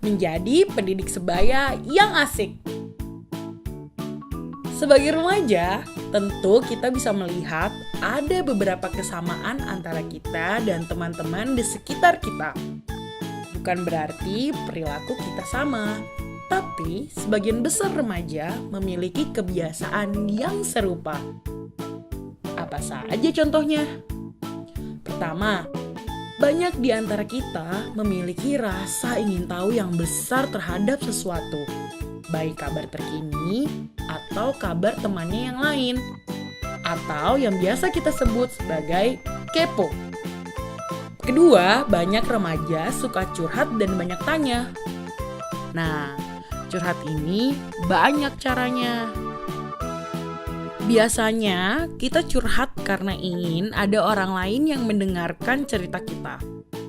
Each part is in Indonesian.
menjadi pendidik sebaya yang asik. Sebagai remaja, tentu kita bisa melihat ada beberapa kesamaan antara kita dan teman-teman di sekitar kita. Bukan berarti perilaku kita sama, tapi sebagian besar remaja memiliki kebiasaan yang serupa. Apa saja contohnya? Pertama, banyak di antara kita memiliki rasa ingin tahu yang besar terhadap sesuatu, baik kabar terkini atau kabar temannya yang lain, atau yang biasa kita sebut sebagai kepo. Kedua, banyak remaja suka curhat dan banyak tanya. Nah, curhat ini banyak caranya. Biasanya kita curhat karena ingin ada orang lain yang mendengarkan cerita kita.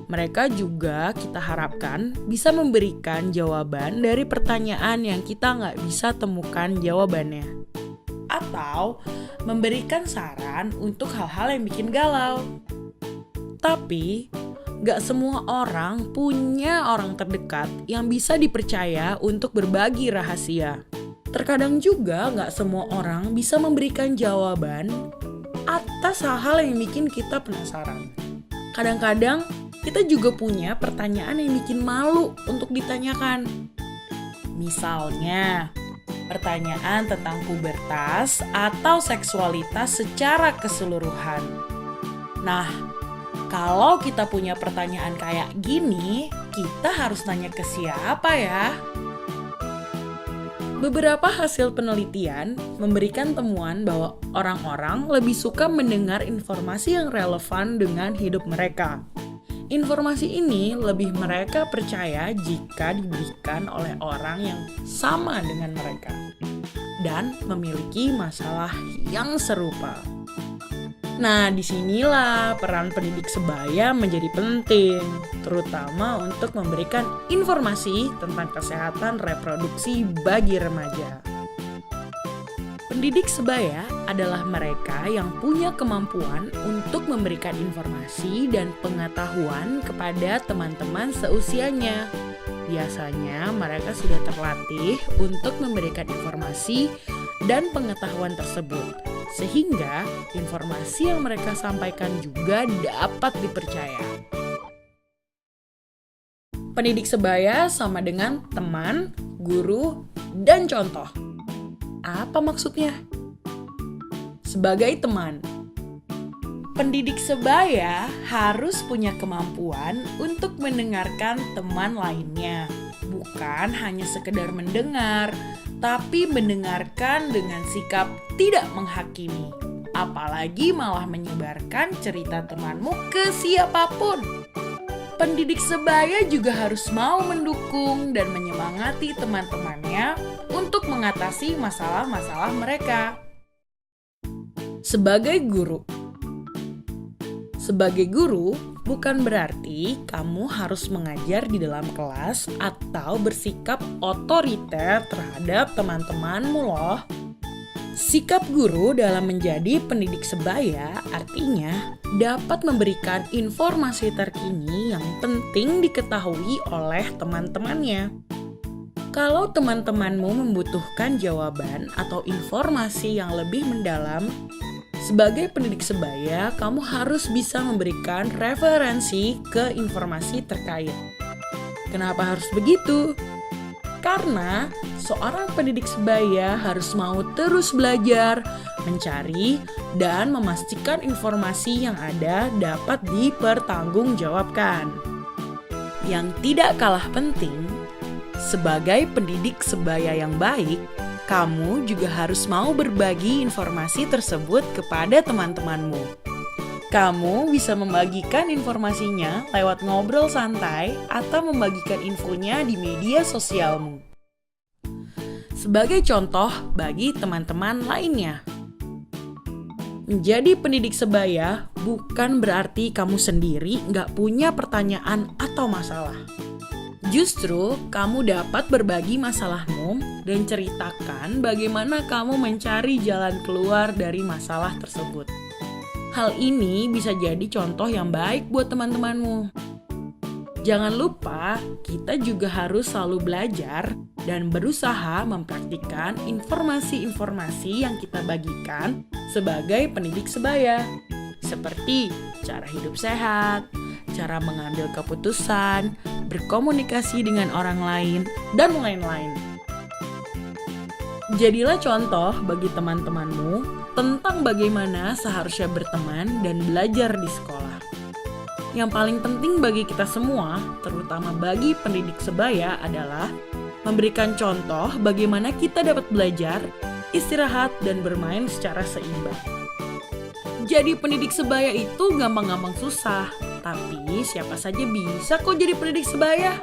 Mereka juga kita harapkan bisa memberikan jawaban dari pertanyaan yang kita nggak bisa temukan jawabannya. Atau memberikan saran untuk hal-hal yang bikin galau. Tapi, gak semua orang punya orang terdekat yang bisa dipercaya untuk berbagi rahasia. Terkadang juga gak semua orang bisa memberikan jawaban atas hal-hal yang bikin kita penasaran. Kadang-kadang kita juga punya pertanyaan yang bikin malu untuk ditanyakan. Misalnya, pertanyaan tentang pubertas atau seksualitas secara keseluruhan. Nah, kalau kita punya pertanyaan kayak gini, kita harus nanya ke siapa ya? Beberapa hasil penelitian memberikan temuan bahwa orang-orang lebih suka mendengar informasi yang relevan dengan hidup mereka. Informasi ini lebih mereka percaya jika diberikan oleh orang yang sama dengan mereka dan memiliki masalah yang serupa. Nah, disinilah peran pendidik sebaya menjadi penting, terutama untuk memberikan informasi tentang kesehatan reproduksi bagi remaja. Pendidik sebaya adalah mereka yang punya kemampuan untuk memberikan informasi dan pengetahuan kepada teman-teman seusianya. Biasanya mereka sudah terlatih untuk memberikan informasi dan pengetahuan tersebut, sehingga informasi yang mereka sampaikan juga dapat dipercaya. Pendidik sebaya sama dengan teman, guru, dan contoh. Apa maksudnya? Sebagai teman, pendidik sebaya harus punya kemampuan untuk mendengarkan teman lainnya. Bukan hanya sekedar mendengar, tapi mendengarkan dengan sikap tidak menghakimi. Apalagi malah menyebarkan cerita temanmu ke siapapun. Pendidik sebaya juga harus mau mendukung dan menyemangati teman-temannya untuk mengatasi masalah-masalah mereka. Sebagai guru, bukan berarti kamu harus mengajar di dalam kelas atau bersikap otoriter terhadap teman-temanmu loh. Sikap guru dalam menjadi pendidik sebaya artinya dapat memberikan informasi terkini yang penting diketahui oleh teman-temannya. Kalau teman-temanmu membutuhkan jawaban atau informasi yang lebih mendalam, sebagai pendidik sebaya, kamu harus bisa memberikan referensi ke informasi terkait. Kenapa harus begitu? Karena seorang pendidik sebaya harus mau terus belajar, mencari, dan memastikan informasi yang ada dapat dipertanggungjawabkan. Yang tidak kalah penting, sebagai pendidik sebaya yang baik, kamu juga harus mau berbagi informasi tersebut kepada teman-temanmu. Kamu bisa membagikan informasinya lewat ngobrol santai atau membagikan infonya di media sosialmu. Sebagai contoh bagi teman-teman lainnya. Menjadi pendidik sebaya bukan berarti kamu sendiri nggak punya pertanyaan atau masalah. Justru, kamu dapat berbagi masalahmu dan ceritakan bagaimana kamu mencari jalan keluar dari masalah tersebut. Hal ini bisa jadi contoh yang baik buat teman-temanmu. Jangan lupa, kita juga harus selalu belajar dan berusaha mempraktikkan informasi-informasi yang kita bagikan sebagai pendidik sebaya. Seperti cara hidup sehat, cara mengambil keputusan, berkomunikasi dengan orang lain, dan lain-lain. Jadilah contoh bagi teman-temanmu tentang bagaimana seharusnya berteman dan belajar di sekolah. Yang paling penting bagi kita semua, terutama bagi pendidik sebaya, adalah memberikan contoh bagaimana kita dapat belajar, istirahat, dan bermain secara seimbang. Jadi pendidik sebaya itu gampang-gampang susah, tapi siapa saja bisa kok jadi pendidik sebaya.